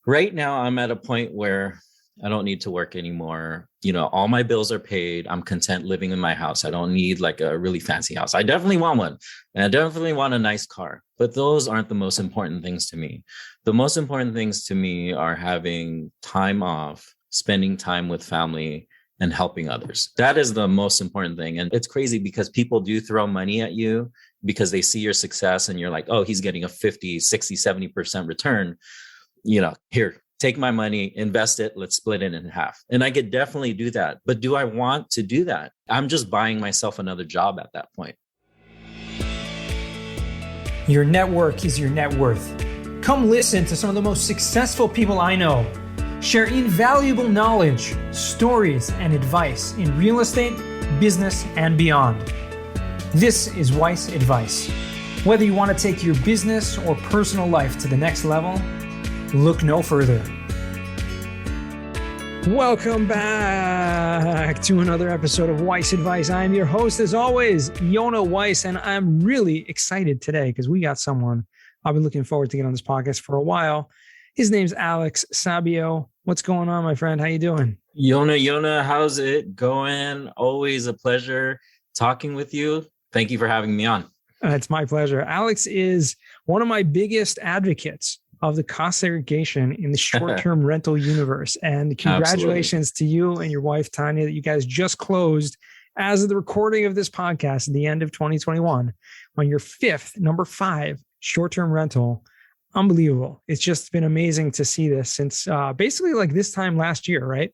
Right now, I'm at a point where I don't need to work anymore. All my bills are paid. I'm content living in my house. I don't need like a really fancy house. I definitely want one, and I definitely want a nice car, but those aren't the most important things to me. The most important things to me are having time off, spending time with family, and helping others. That is the most important thing. And it's crazy because people do throw money at you because they see your success and you're like, oh, he's getting a 50, 60, 70% return. Here, take my money, invest it, let's split it in half. And I could definitely do that. But do I want to do that? I'm just buying myself another job at that point. Your network is your net worth. Come listen to some of the most successful people I know share invaluable knowledge, stories, and advice in real estate, business, and beyond. This is Weiss Advice. Whether you want to take your business or personal life to the next level, look no further. Welcome back to another episode of Weiss Advice. I'm your host, as always, Yona Weiss, and I'm really excited today because we got someone I've been looking forward to get on this podcast for a while. His name's Alex Sabio. What's going on, my friend? How you doing? Yona, how's it going? Always a pleasure talking with you. Thank you for having me on. It's my pleasure. Alex is one of my biggest advocates of the cost segregation in the short-term rental universe. And congratulations Absolutely. To you and your wife, Tanya, that you guys just closed, as of the recording of this podcast at the end of 2021, on your number 5 short-term rental. Unbelievable. It's just been amazing to see this since basically like this time last year, right?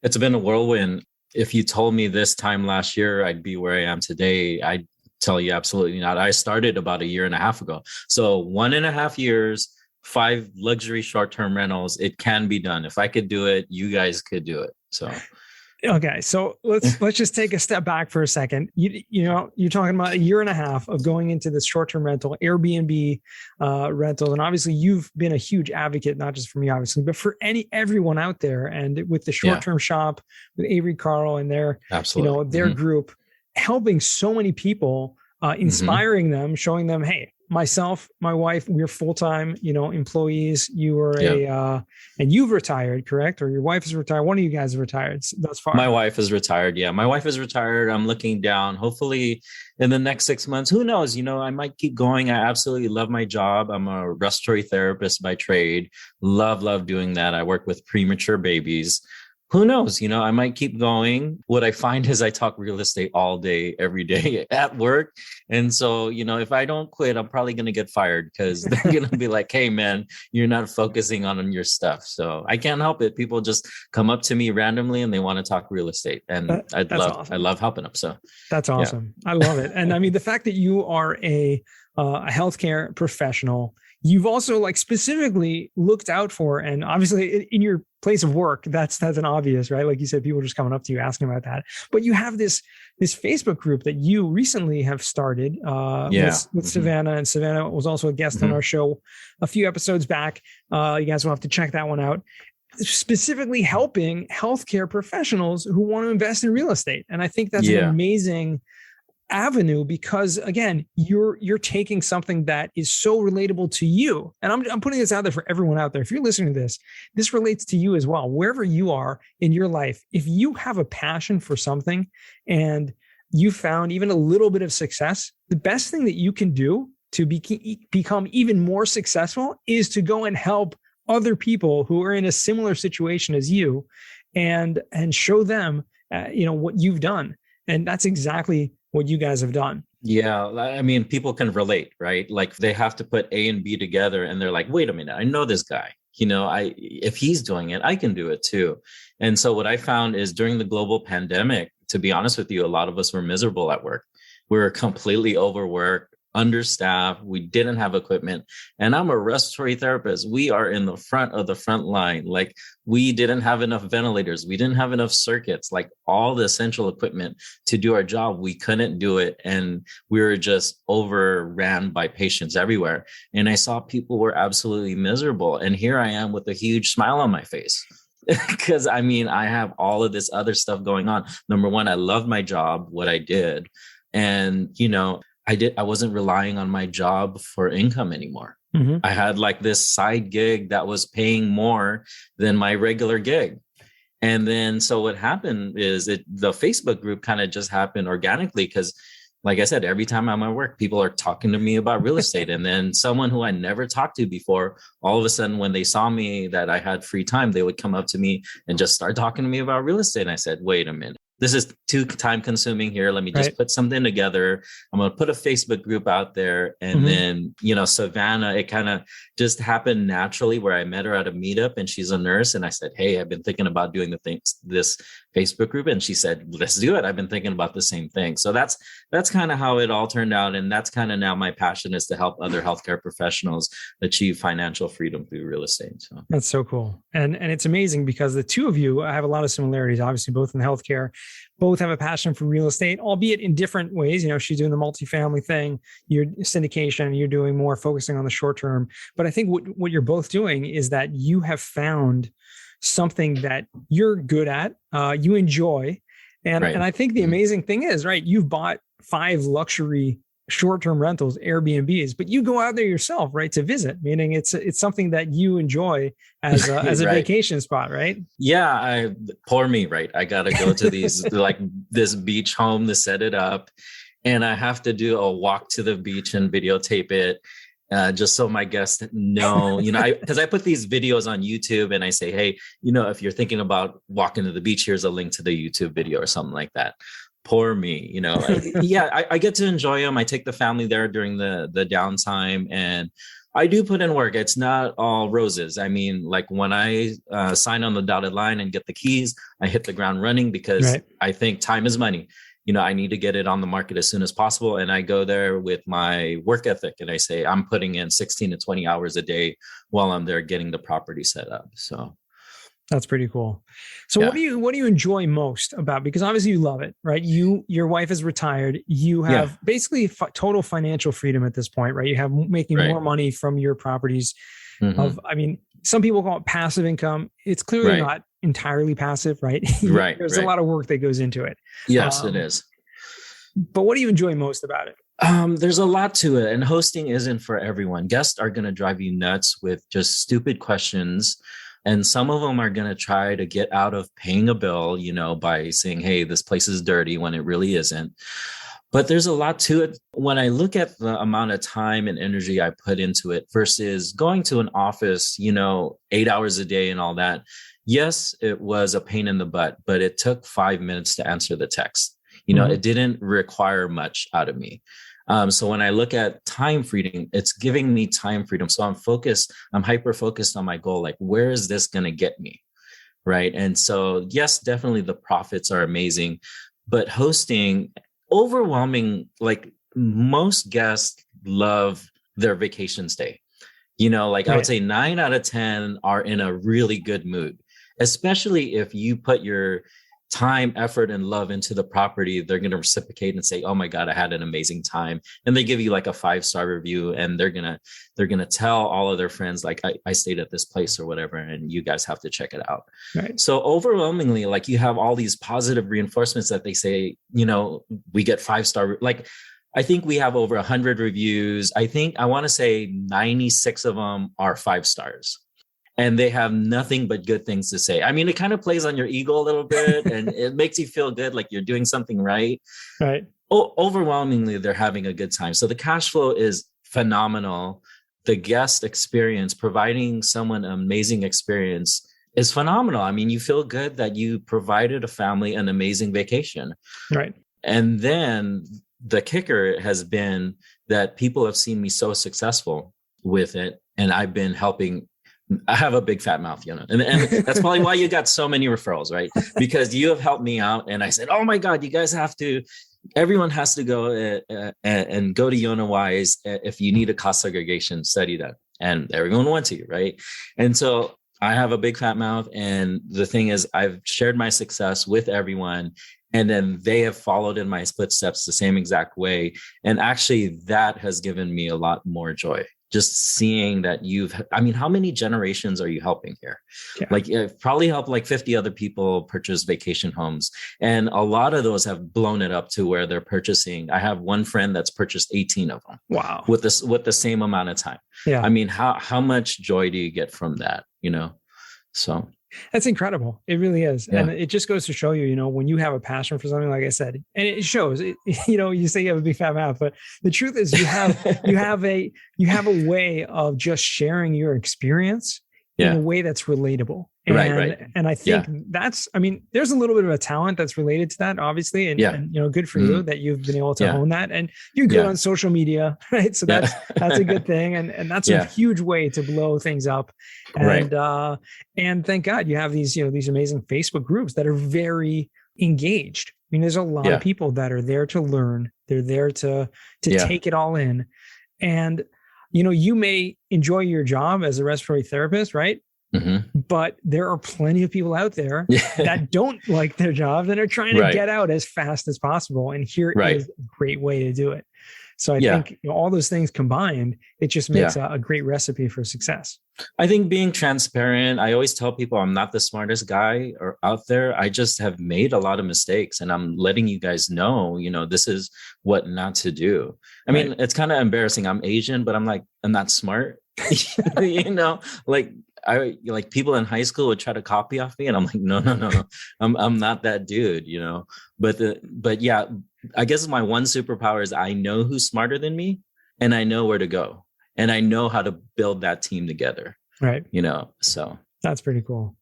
It's been a whirlwind. If you told me this time last year, I'd be where I am today, I'd tell you absolutely not. I started about a year and a half ago. So 1.5 years, 5 luxury short-term rentals. It can be done. If I could do it, you guys could do it. So, okay. So let's just take a step back for a second. You're talking about a year and a half of going into this short-term rental, Airbnb rentals. And obviously you've been a huge advocate, not just for me, obviously, but for everyone out there. And with the short-term shop with Avery Carl and their group, helping so many people, inspiring them, showing them, hey, myself, my wife, we're full-time, employees. You were and you've retired, correct? Or your wife is retired. One of you guys is retired thus far. My wife is retired. Yeah, my wife is retired. I'm looking down. Hopefully in the next 6 months, who knows? I might keep going. I absolutely love my job. I'm a respiratory therapist by trade. Love doing that. I work with premature babies. Who knows? I might keep going. What I find is I talk real estate all day, every day at work. And so, if I don't quit, I'm probably going to get fired because they're going to be like, hey, man, you're not focusing on your stuff. So I can't help it. People just come up to me randomly and they want to talk real estate. And awesome. I love helping them. So that's awesome. Yeah. I love it. And I mean, the fact that you are a healthcare professional, you've also specifically looked out for, and obviously in your place of work, that's an obvious, right? Like you said, people just coming up to you asking about that. But you have this Facebook group that you recently have started with Savannah, and Savannah was also a guest on our show a few episodes back. You guys will have to check that one out. Specifically helping healthcare professionals who want to invest in real estate, and I think that's an amazing avenue because again, you're taking something that is so relatable to you. And I'm putting this out there for everyone out there. If you're listening to this relates to you as well. Wherever you are in your life, if you have a passion for something and you found even a little bit of success, the best thing that you can do to become even more successful is to go and help other people who are in a similar situation as you and show them, what you've done. And that's exactly what you guys have done. Yeah. I mean, people can relate, right? Like they have to put A and B together and they're like, wait a minute, I know this guy. If he's doing it, I can do it too. And so what I found is during the global pandemic, to be honest with you, a lot of us were miserable at work. We were completely overworked, understaffed. We didn't have equipment. And I'm a respiratory therapist. We are in the front of the front line. Like we didn't have enough ventilators. We didn't have enough circuits, like all the essential equipment to do our job. We couldn't do it. And we were just overran by patients everywhere. And I saw people were absolutely miserable. And here I am with a huge smile on my face. Because I have all of this other stuff going on. Number one, I loved my job, what I did. And, I wasn't relying on my job for income anymore. Mm-hmm. I had like this side gig that was paying more than my regular gig. And then, so what happened is the Facebook group kind of just happened organically because, like I said, every time I'm at work, people are talking to me about real estate. And then someone who I never talked to before, all of a sudden, when they saw me that I had free time, they would come up to me and just start talking to me about real estate. And I said, wait a minute. This is too time consuming here. Let me just put something together. I'm going to put a Facebook group out there. And then, Savannah, it kind of just happened naturally where I met her at a meetup and she's a nurse. And I said, hey, I've been thinking about doing this Facebook group. And she said, let's do it. I've been thinking about the same thing. So that's kind of how it all turned out. And that's kind of now my passion is to help other healthcare professionals achieve financial freedom through real estate. So that's so cool. And it's amazing because the two of you have a lot of similarities, obviously, both in healthcare, both have a passion for real estate, albeit in different ways. She's doing the multifamily thing, you're syndication, you're doing more focusing on the short term. But I think what you're both doing is that you have found something that you're good at, you enjoy. And I think the amazing thing is, right, you've bought 5 luxury short-term rentals, Airbnbs, but you go out there yourself, right, to visit, meaning it's something that you enjoy as a right. vacation spot, right? Yeah, poor me, right? I got to go to these like this beach home to set it up, and I have to do a walk to the beach and videotape it. Just so my guests know, because I put these videos on YouTube and I say, hey, if you're thinking about walking to the beach, here's a link to the YouTube video or something like that. Poor me, I get to enjoy them. I take the family there during the downtime and I do put in work. It's not all roses. I mean, like when I sign on the dotted line and get the keys, I hit the ground running because I think time is money. I need to get it on the market as soon as possible. And I go there with my work ethic and I say, I'm putting in 16 to 20 hours a day while I'm there getting the property set up. So that's pretty cool. So what do you enjoy most about, because obviously you love it, right? Your wife is retired. You have basically total financial freedom at this point, right? You have making more money from your properties some people call it passive income. It's clearly not entirely passive, right? There's a lot of work that goes into it. Yes, it is. But what do you enjoy most about it? There's a lot to it, and hosting isn't for everyone. Guests are going to drive you nuts with just stupid questions. And some of them are going to try to get out of paying a bill, by saying, hey, this place is dirty when it really isn't. But there's a lot to it. When I look at the amount of time and energy I put into it versus going to an office, 8 hours a day and all that. Yes, it was a pain in the butt, but it took 5 minutes to answer the text. It didn't require much out of me. So when I look at time freedom, it's giving me time freedom. So I'm hyper focused on my goal. Like, where is this going to get me? Right. And so, yes, definitely the profits are amazing, but hosting overwhelming, like most guests love their vacation stay. I would say 9 out of 10 are in a really good mood, especially if you put your time, effort, and love into the property. They're going to reciprocate and say, oh my God, I had an amazing time. And they give you like a 5-star review and they're going to tell all of their friends, like, I stayed at this place or whatever, and you guys have to check it out. Right. So overwhelmingly, like you have all these positive reinforcements that they say, we get 5-star, like, I think we have over 100 reviews. I want to say 96 of them are 5 stars. And they have nothing but good things to say. I mean, it kind of plays on your ego a little bit and it makes you feel good, like you're doing something right. Right. Overwhelmingly, they're having a good time. So the cash flow is phenomenal. The guest experience, providing someone an amazing experience, is phenomenal. I mean, you feel good that you provided a family an amazing vacation. Right. And then the kicker has been that people have seen me so successful with it. And I've been helping. I have a big fat mouth, and that's probably why you got so many referrals, right? Because you have helped me out. And I said, oh my God, you guys everyone has to go and go to YonaWise if you need a cost segregation study done. And everyone went to you, right? And so I have a big fat mouth. And the thing is, I've shared my success with everyone. And then they have followed in my footsteps the same exact way. And actually, that has given me a lot more joy. just seeing that how many generations are you helping here? Yeah. Like you've probably helped like 50 other people purchase vacation homes. And a lot of those have blown it up to where they're purchasing. I have one friend that's purchased 18 of them. Wow. With the same amount of time. Yeah. I mean, how much joy do you get from that? So that's incredible. It really is. Yeah. And it just goes to show you, when you have a passion for something, like I said, and it shows, you say you have a big fat mouth, but the truth is you have a way of just sharing your experience in a way that's relatable. And, right. And I think there's a little bit of a talent that's related to that, obviously. And good for you that you've been able to hone that, and you're good on social media, right? So that's a good thing. And that's a huge way to blow things up. And, and thank God you have these amazing Facebook groups that are very engaged. I mean, there's a lot of people that are there to learn. They're there to take it all in. And, you may enjoy your job as a respiratory therapist, right? Mm-hmm. But there are plenty of people out there that don't like their job, that are trying to get out as fast as possible. And here is a great way to do it. So I think all those things combined, it just makes a great recipe for success. I think being transparent, I always tell people I'm not the smartest guy or out there. I just have made a lot of mistakes, and I'm letting you guys know, this is what not to do. I mean, it's kind of embarrassing. I'm Asian, but I'm not smart, like people in high school would try to copy off me, and I'm like, no. I'm not that dude, but yeah, I guess my one superpower is I know who's smarter than me, and I know where to go, and I know how to build that team together. Right. So that's pretty cool.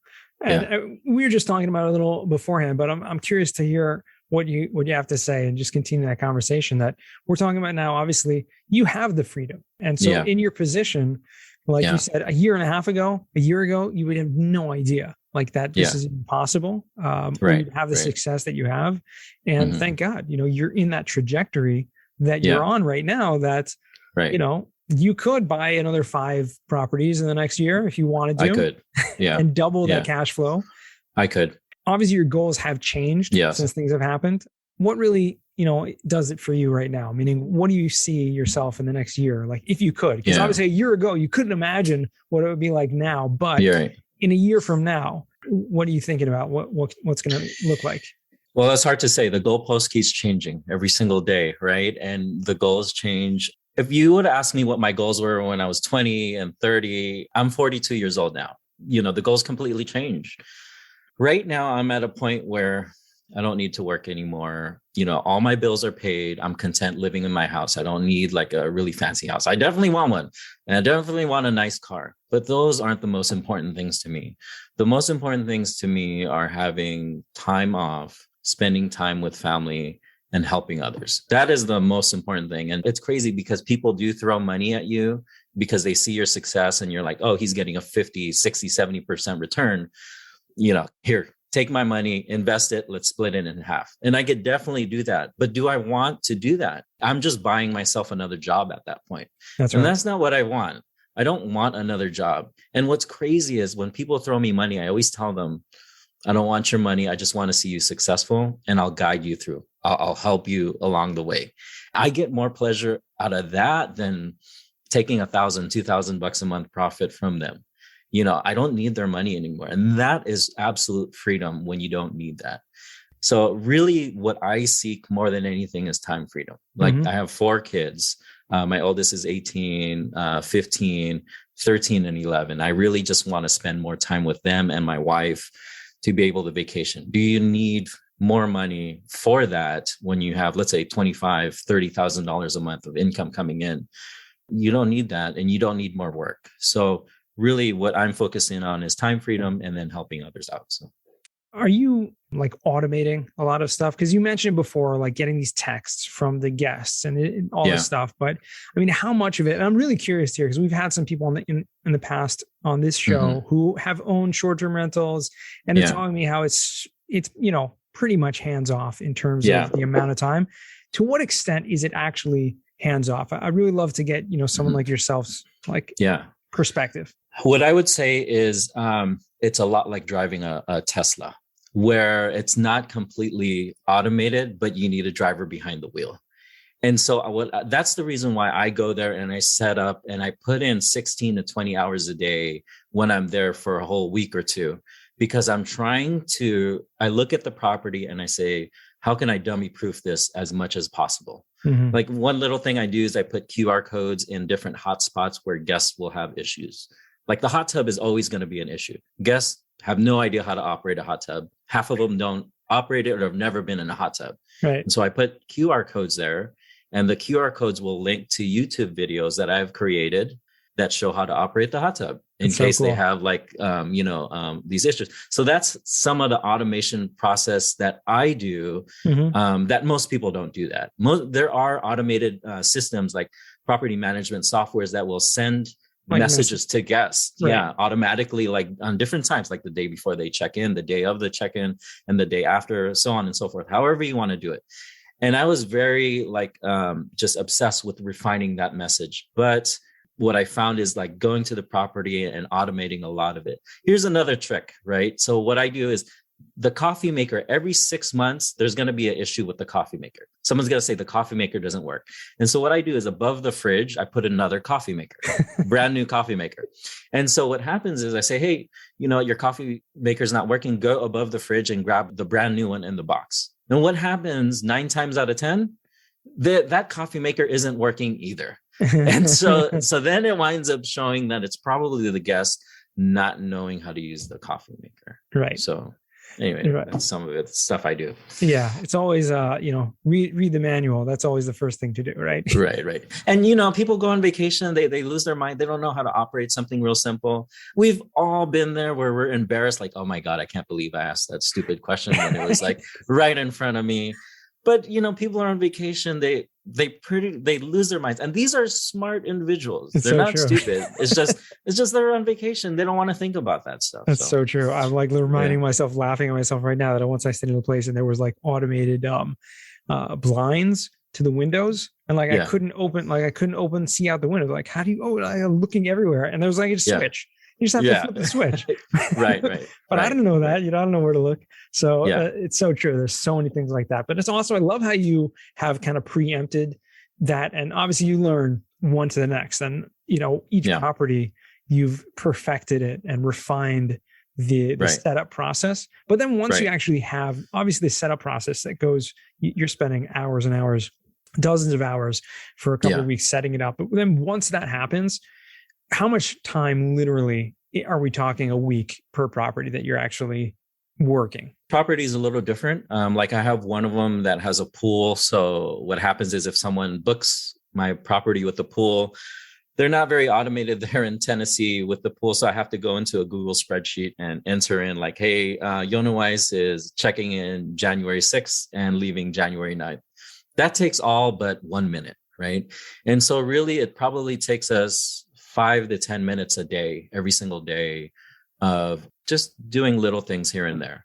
And we were just talking about it a little beforehand, but I'm curious to hear what you have to say, and just continue that conversation that we're talking about now. Obviously you have the freedom. And so in your position, like you said, a year ago, you would have no idea like that this is impossible. You have the success that you have. And thank God, you're in that trajectory that you're on right now, that, you could buy another 5 properties in the next year if you wanted to. I could. Yeah. And double that cash flow. I could. Obviously your goals have changed since things have happened. What really, does it for you right now? Meaning, what do you see yourself in the next year? Like, if you could, because obviously a year ago, you couldn't imagine what it would be like now, but in a year from now, what are you thinking about? What's going to look like? Well, that's hard to say. The goalpost keeps changing every single day, right? And the goals change. If you would ask me what my goals were when I was 20 and 30, I'm 42 years old now. The goals completely changed. Right now, I'm at a point where I don't need to work anymore. All my bills are paid. I'm content living in my house. I don't need like a really fancy house. I definitely want one, and I definitely want a nice car, but those aren't the most important things to me. The most important things to me are having time off, spending time with family, and helping others. That is the most important thing. And it's crazy because people do throw money at you because they see your success, and you're like, oh, he's getting a 50, 60, 70% return. Here, take my money, invest it, let's split it in half. And I could definitely do that. But do I want to do that? I'm just buying myself another job at that point. And that's not what I want. I don't want another job. And what's crazy is when people throw me money, I always tell them, I don't want your money. I just want to see you successful, and I'll guide you through. I'll help you along the way. I get more pleasure out of that than taking $1,000, $2,000 a month profit from them. I don't need their money anymore. And that is absolute freedom when you don't need that. So really what I seek more than anything is time freedom. Like I have 4 kids. My oldest is 18, 15, 13, and 11. I really just want to spend more time with them and my wife to be able to vacation. Do you need more money for that when you have, let's say, $25,000, $30,000 a month of income coming in? You don't need that, and you don't need more work. So really what I'm focusing on is time freedom and then helping others out. So are you like automating a lot of stuff? Because you mentioned before, like getting these texts from the guests and all this stuff. But I mean, how much of it, and I'm really curious here, because we've had some people in the past on this show who have owned short-term rentals, and they're telling me how it's pretty much hands off in terms of the amount of time. To what extent is it actually hands off? I'd really love to get, someone like yourself's perspective. What I would say is it's a lot like driving a Tesla, where it's not completely automated, but you need a driver behind the wheel. And so that's the reason why I go there and I set up and I put in 16 to 20 hours a day when I'm there for a whole week or two, because I look at the property and I say, how can I dummy proof this as much as possible? Mm-hmm. Like one little thing I do is I put QR codes in different hotspots where guests will have issues. Like the hot tub is always going to be an issue. Guests have no idea how to operate a hot tub. Half of them don't operate it or have never been in a hot tub. Right. And so I put QR codes there, and the QR codes will link to YouTube videos that I've created that show how to operate the hot tub in case they have these issues. So that's some of the automation process that I do, that most people don't do that. There are automated systems like property management softwares that will send messages to guests, automatically, like on different times, like the day before they check in, the day of the check-in, and the day after, so on and so forth, however you want to do it. And I was very just obsessed with refining that message. But what I found is like going to the property and automating a lot of it. Here's another trick, right? So what I do is the coffee maker, every 6 months, there's going to be an issue with the coffee maker. Someone's going to say the coffee maker doesn't work. And so what I do is above the fridge, I put another coffee maker, brand new coffee maker. And so what happens is I say, hey, your coffee maker's not working. Go above the fridge and grab the brand new one in the box. And what happens 9 times out of 10, that coffee maker isn't working either. And so then it winds up showing that it's probably the guest not knowing how to use the coffee maker. Right. So anyway, that's some of it stuff I do. Yeah. It's always, read the manual. That's always the first thing to do. Right. Right. And, people go on vacation, they lose their mind. They don't know how to operate something real simple. We've all been there where we're embarrassed. Like, oh my God, I can't believe I asked that stupid question when it was like right in front of me. But, people are on vacation. They lose their minds. And these are smart individuals. They're not stupid. It's just they're on vacation. They don't want to think about that stuff. That's so true. I'm like reminding myself, laughing at myself right now that once I stayed in a place and there was like automated blinds to the windows. And like, I couldn't open, see out the window. Like, how do you, I'm looking everywhere. And there was like a switch. You just have to flip the switch. Right. But I didn't know that. I don't know where to look. So it's so true. There's so many things like that. But it's also, I love how you have kind of preempted that. And obviously you learn one to the next. And, each property, you've perfected it and refined the setup process. But then once you actually have, obviously, the setup process that goes, you're spending hours and hours, dozens of hours for a couple of weeks setting it up. But then once that happens, how much time literally are we talking a week per property that you're actually working? Property is a little different. Like I have one of them that has a pool. So what happens is if someone books my property with the pool, they're not very automated there in Tennessee with the pool. So I have to go into a Google spreadsheet and enter in like, hey, Yona Weiss is checking in January 6th and leaving January 9th. That takes all but 1 minute, right? And so really it probably takes us 5 to 10 minutes a day, every single day of just doing little things here and there.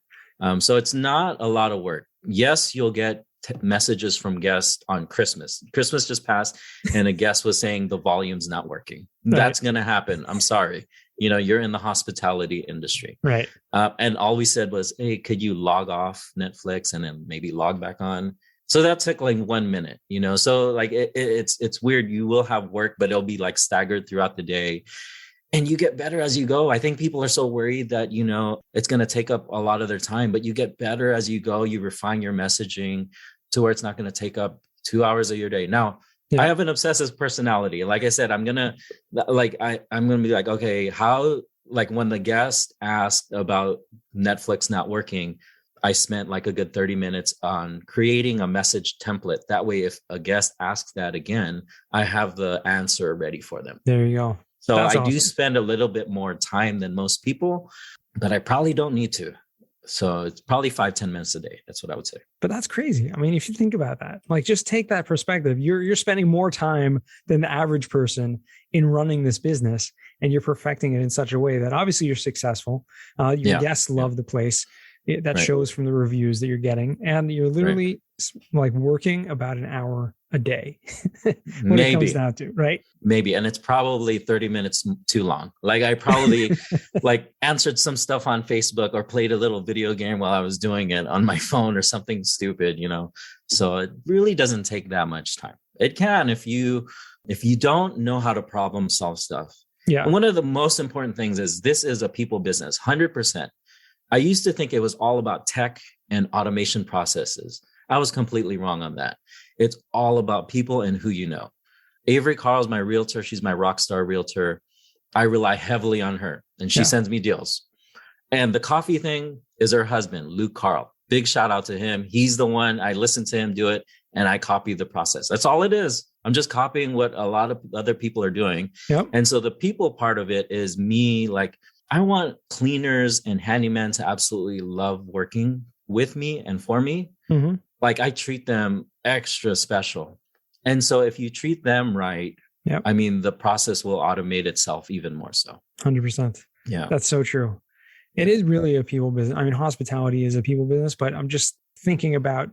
So it's not a lot of work. Yes, you'll get messages from guests on Christmas. Christmas just passed and a guest was saying the volume's not working. Right. That's going to happen. I'm sorry. You're in the hospitality industry. Right. And all we said was, hey, could you log off Netflix and then maybe log back on? So that took like 1 minute, so like it's weird. You will have work, but it'll be like staggered throughout the day and you get better as you go. I think people are so worried that, it's going to take up a lot of their time, but you get better as you go. You refine your messaging to where it's not going to take up 2 hours of your day. Now, I have an obsessive personality. Like I said, I'm going to be like, okay, how, like when the guest asked about Netflix not working, I spent like a good 30 minutes on creating a message template. That way, if a guest asks that again, I have the answer ready for them. There you go. So I do spend a little bit more time than most people, but I probably don't need to. So it's probably 5-10 minutes a day. That's what I would say. But that's crazy. I mean, if you think about that, like just take that perspective. You're spending more time than the average person in running this business, and you're perfecting it in such a way that obviously you're successful. Your guests love the place. That shows from the reviews that you're getting, and you're literally like working about an hour a day when it comes down to, right? Maybe. And it's probably 30 minutes too long. Like I probably like answered some stuff on Facebook or played a little video game while I was doing it on my phone or something stupid, So it really doesn't take that much time. It can if you don't know how to problem solve stuff. Yeah. And one of the most important things is this is a people business, 100%. I used to think it was all about tech and automation processes. I was completely wrong on that. It's all about people and who you know. Avery Carl's my realtor. She's my rock star realtor. I rely heavily on her, and she sends me deals. And the coffee thing is her husband, Luke Carl. Big shout out to him. He's the one. I listen to him do it, and I copy the process. That's all it is. I'm just copying what a lot of other people are doing. Yep. And so the people part of it is me. Like, I want cleaners and handymen to absolutely love working with me and for me. Mm-hmm. Like, I treat them extra special. And so if you treat them right, I mean, the process will automate itself even more so. 100%. Yeah. That's so true. It is really a people business. I mean, hospitality is a people business, but I'm just thinking about,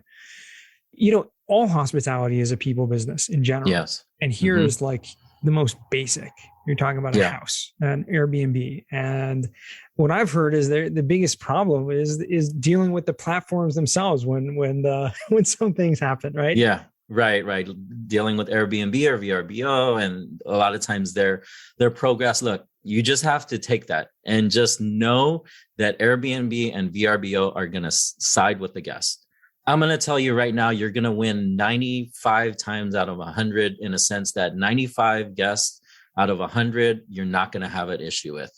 all hospitality is a people business in general. Yes. And here is like the most basic. You're talking about a house, an Airbnb. And what I've heard is the biggest problem is dealing with the platforms themselves when some things happen, right? Yeah. Right. Dealing with Airbnb or VRBO. And a lot of times their progress, look, you just have to take that and just know that Airbnb and VRBO are going to side with the guest. I'm going to tell you right now, you're going to win 95 times out of 100, in a sense that 95 guests out of 100, you're not going to have an issue with.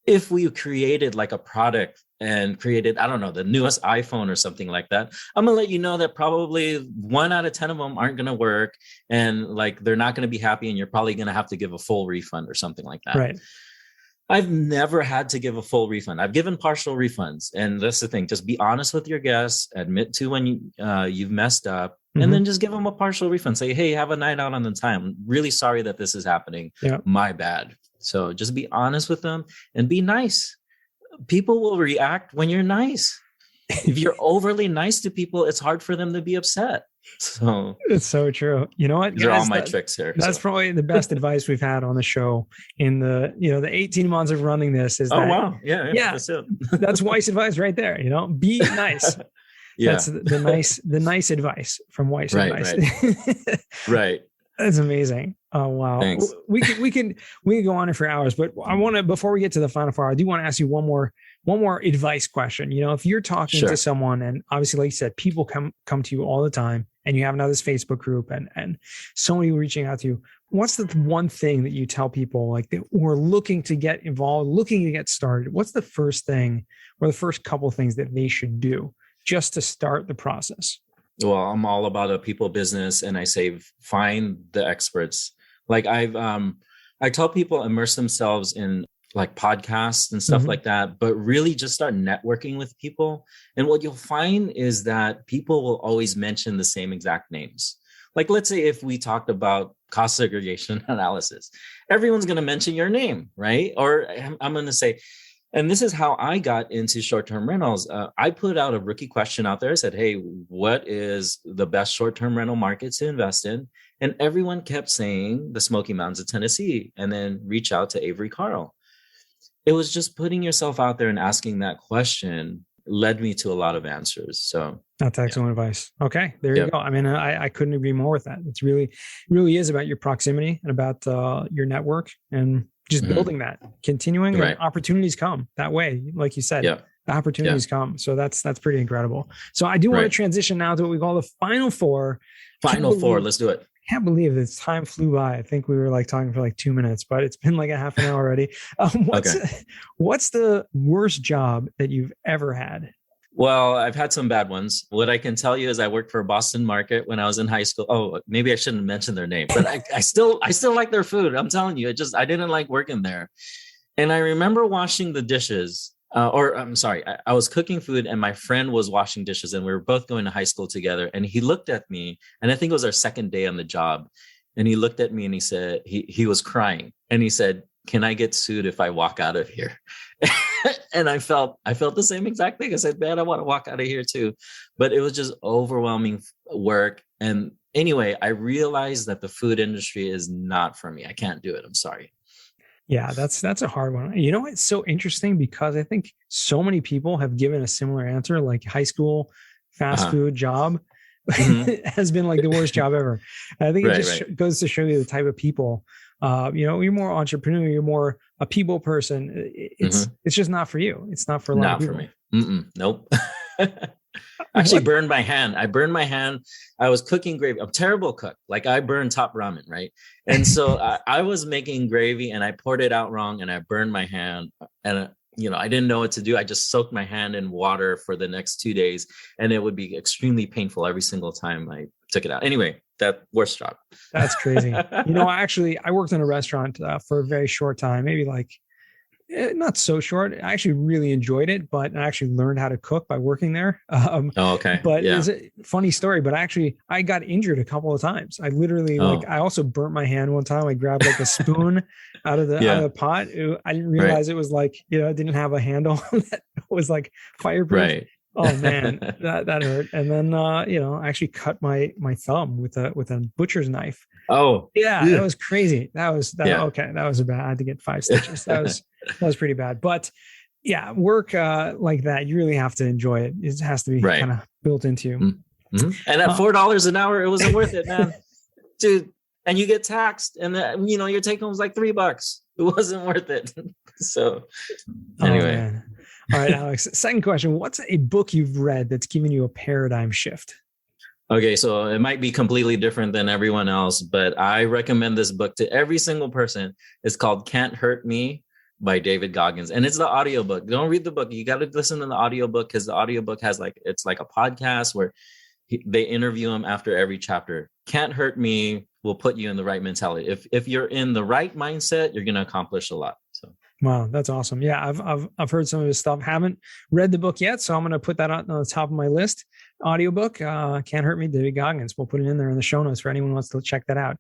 If we created like a product and created, I don't know, the newest iPhone or something like that, I'm going to let you know that probably 1 out of 10 of them aren't going to work, and like they're not going to be happy, and you're probably going to have to give a full refund or something like that. Right. I've never had to give a full refund. I've given partial refunds. And that's the thing. Just be honest with your guests, admit to when you've messed up, and then just give them a partial refund. Say, hey, have a night out on the time. I'm really sorry that this is happening. Yeah. My bad. So just be honest with them and be nice. People will react when you're nice. If you're overly nice to people, it's hard for them to be upset. So it's so true. You know what? These are all my tricks here. That's probably the best advice we've had on the show in the 18 months of running this is that, wow. Yeah. That's it. That's wise advice right there. Be nice. Yeah. That's the nice advice from wise advice. Right. That's amazing. Oh, wow. Thanks. We can go on it for hours, but I want to, before we get to the final four, I do want to ask you one more advice question. If you're talking to someone, and obviously, like you said, people come to you all the time, and you have now this Facebook group and so many reaching out to you. What's the one thing that you tell people like that were looking to get involved, looking to get started? What's the first thing or the first couple of things that they should do just to start the process? Well, I'm all about a people business, and I say, find the experts. Like I tell people immerse themselves in like podcasts and stuff like that, but really just start networking with people. And what you'll find is that people will always mention the same exact names. Like, let's say if we talked about cost segregation analysis, everyone's going to mention your name, right? Or I'm going to say, and this is how I got into short-term rentals. I put out a rookie question out there. I said, hey, what is the best short-term rental market to invest in? And everyone kept saying the Smoky Mountains of Tennessee, and then reach out to Avery Carl. It was just putting yourself out there and asking that question led me to a lot of answers. So that's excellent advice. Okay, there you go. I mean, I couldn't agree more with that. It's really is about your proximity and about your network and just building that, continuing, and opportunities come that way. Like you said, the opportunities come. So that's pretty incredible. So I do want to transition now to what we call the final four. Final four. Let's do it. I can't believe this time flew by. I think we were like talking for like 2 minutes, but it's been like a half an hour already. What's the worst job that you've ever had? Well, I've had some bad ones. What I can tell you is I worked for Boston Market when I was in high school. Oh, maybe I shouldn't mention their name, but I still like their food. I'm telling you, I didn't like working there. And I remember washing the dishes. I was cooking food and my friend was washing dishes, and we were both going to high school together. And he looked at me, and I think it was our second day on the job. And he looked at me and he said, he was crying, and he said, "Can I get sued if I walk out of here?" And I felt the same exact thing. I said, man, I want to walk out of here too. But it was just overwhelming work. And anyway, I realized that the food industry is not for me. I can't do it. I'm sorry. Yeah, that's a hard one. You know, it's so interesting because I think so many people have given a similar answer, like high school, fast food job. Mhm. has been like the worst job ever. And I think it Right, just right. goes to show you the type of people, you're more entrepreneur, you're more a people person. Hmm. It's just not for you. It's not for a lot of Not for people. me. Mm-mm, nope. Actually What? burned my hand. I burned my hand. I was cooking gravy. I'm a terrible cook. Like I burn top ramen, right? And so I was making gravy and I poured it out wrong and I burned my hand. And I didn't know what to do. I just soaked my hand in water for the next 2 days, and it would be extremely painful every single time I took it out. Anyway, that worst job. That's crazy. Actually, I worked in a restaurant for a very short time, maybe like not so short. I actually really enjoyed it, but I actually learned how to cook by working there. Oh, okay. But Yeah. it's a funny story. But actually, I got injured a couple of times. I literally Oh, I also burnt my hand one time. I grabbed like a spoon out of yeah. the pot. I didn't Right. realize it was like it didn't have a handle that was like fireproof. Right. Oh man, that hurt. And then I actually cut my thumb with a butcher's knife. Oh, Yeah, that ugh. was crazy. That was that. Yeah. Okay, that was bad. I had to get 5 stitches. That was pretty bad. But yeah, work like that, you really have to enjoy it. It has to be Right. kind of built into you. Mm-hmm. And at $4 an hour, it wasn't worth it, man. Dude. And you get taxed, and your take home was like $3. It wasn't worth it. So anyway. Man. All right, Alex. Second question: what's a book you've read that's given you a paradigm shift? Okay, so it might be completely different than everyone else, but I recommend this book to every single person. It's called Can't Hurt Me by David Goggins. And it's the audiobook. Don't read the book. You got to listen to the audiobook, because the audiobook has it's like a podcast where they interview him after every chapter. Can't Hurt Me will put you in the right mentality. If you're in the right mindset, you're going to accomplish a lot. So. Wow, that's awesome. Yeah, I've heard some of his stuff. Haven't read the book yet, so I'm going to put that on the top of my list. Audiobook, Can't Hurt Me, David Goggins. We'll put it in there in the show notes for anyone who wants to check that out.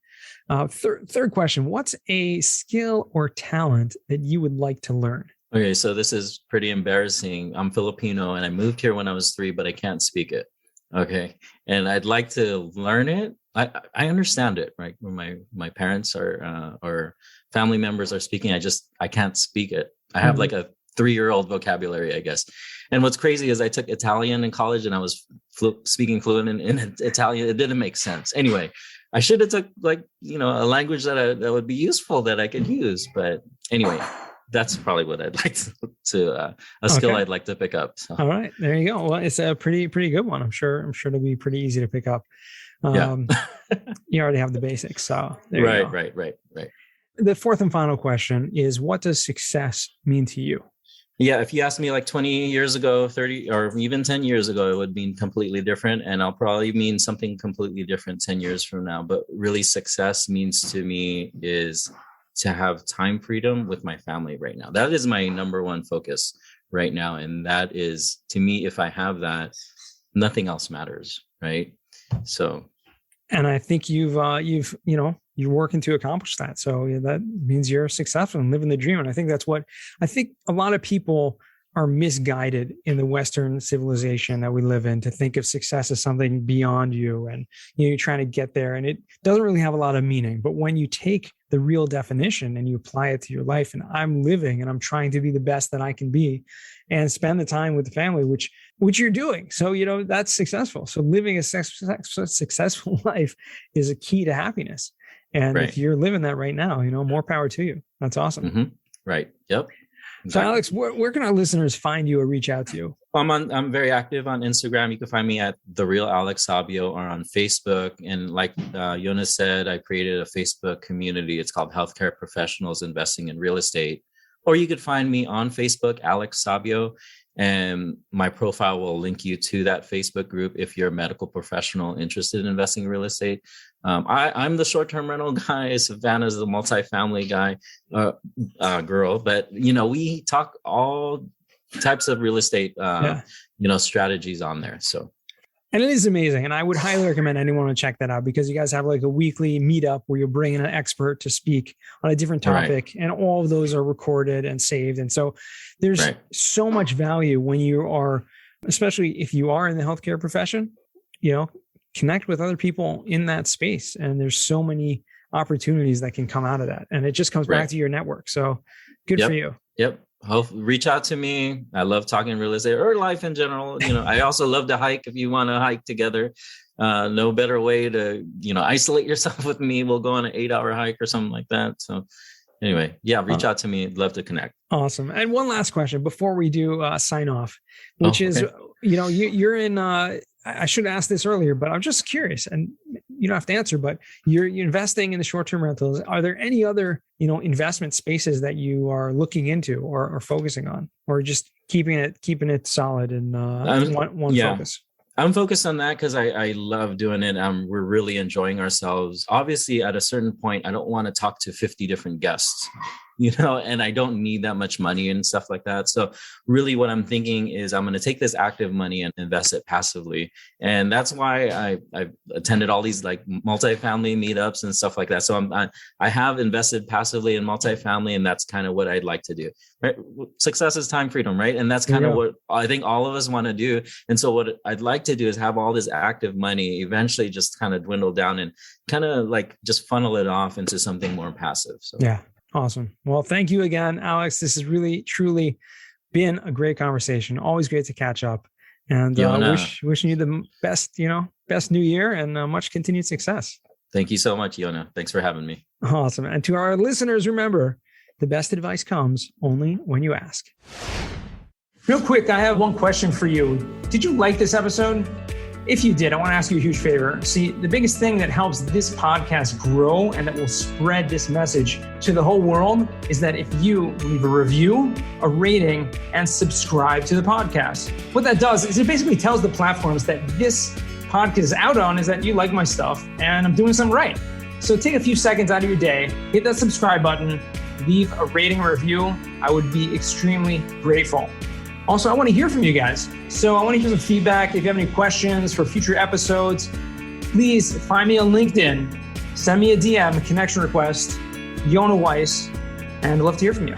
Third question: what's a skill or talent that you would like to learn? Okay, so this is pretty embarrassing. I'm Filipino and I moved here when I was 3, but I can't speak it. Okay, and I'd like to learn it. I understand it, right? When my parents or family members are speaking, I can't speak it. I have like a 3-year-old vocabulary, I guess. And what's crazy is I took Italian in college and I was speaking fluent in Italian. It didn't make sense. Anyway, I should have took a language that would be useful that I could use. But anyway, that's probably what I'd like to a skill I'd like to pick up. So. All right, there you go. Well, it's a pretty good one. I'm sure it'll be pretty easy to pick up. You already have the basics, so there you go. Right. The fourth and final question is: what does success mean to you? Yeah, if you asked me like 20 years ago, 30, or even 10 years ago, it would mean completely different. And I'll probably mean something completely different 10 years from now. But really, success means to me is to have time freedom with my family right now. That is my number one focus right now. And that is, to me, if I have that, nothing else matters, right? So. And I think you're working to accomplish that. So that means you're successful and living the dream. And I think that's what I think a lot of people are misguided in the Western civilization that we live in, to think of success as something beyond you, and you're trying to get there. And it doesn't really have a lot of meaning. But when you take the real definition and you apply it to your life, and I'm living and I'm trying to be the best that I can be and spend the time with the family, which you're doing. So, that's successful. So living a successful life is a key to happiness. And if you're living that right now, more power to you. That's awesome. Mm-hmm. Right. Yep. So Alex, where can our listeners find you or reach out to you? I'm very active on Instagram. You can find me at The Real Alex Sabio, or on Facebook. And like Jonas said, I created a Facebook community. It's called Healthcare Professionals Investing in Real Estate. Or you could find me on Facebook, Alex Sabio, and my profile will link you to that Facebook group if you're a medical professional interested in investing in real estate. I'm the short-term rental guy. Savannah's the multifamily guy, girl. But, we talk all types of real estate, strategies on there. So. And it is amazing. And I would highly recommend anyone to check that out, because you guys have like a weekly meetup where you're bringing an expert to speak on a different topic. Right. And all of those are recorded and saved. And so there's so much value when you are, especially if you are in the healthcare profession, connect with other people in that space. And there's so many opportunities that can come out of that. And it just comes back to your network. So good for you. Yep. Reach out to me. I love talking real estate or life in general. I also love to hike if you want to hike together. no better way to, isolate yourself with me. We'll go on an 8-hour hike or something like that. So anyway, yeah, reach out to me. I'd love to connect. Awesome. And one last question before we do sign off, which is, you're in, I should ask this earlier, but I'm just curious, and you don't have to answer, but you're investing in the short-term rentals. Are there any other, investment spaces that you are looking into or focusing on, or just keeping it solid and one focus? I'm focused on that because I love doing it. We're really enjoying ourselves. Obviously, at a certain point, I don't want to talk to 50 different guests, and I don't need that much money and stuff like that. So really what I'm thinking is I'm going to take this active money and invest it passively. And that's why I attended all these like multifamily meetups and stuff like that. So I have invested passively in multifamily, and that's kind of what I'd like to do. Right? Success is time freedom, right? And that's kind of what I think all of us want to do. And so what I'd like to do is have all this active money eventually just kind of dwindle down and kind of like just funnel it off into something more passive. So yeah. Awesome. Well, thank you again, Alex. This has really, truly been a great conversation. Always great to catch up, and wishing you the best, best new year and much continued success. Thank you so much, Yona. Thanks for having me. Awesome. And to our listeners, remember, the best advice comes only when you ask. Real quick, I have one question for you. Did you like this episode? If you did, I want to ask you a huge favor. See, the biggest thing that helps this podcast grow and that will spread this message to the whole world is that if you leave a review, a rating, and subscribe to the podcast. What that does is it basically tells the platforms that this podcast is out on is that you like my stuff and I'm doing something right. So take a few seconds out of your day, hit that subscribe button, leave a rating or review. I would be extremely grateful. Also, I want to hear from you guys. So I want to hear some feedback. If you have any questions for future episodes, please find me on LinkedIn. Send me a DM, a connection request, Yona Weiss, and I'd love to hear from you.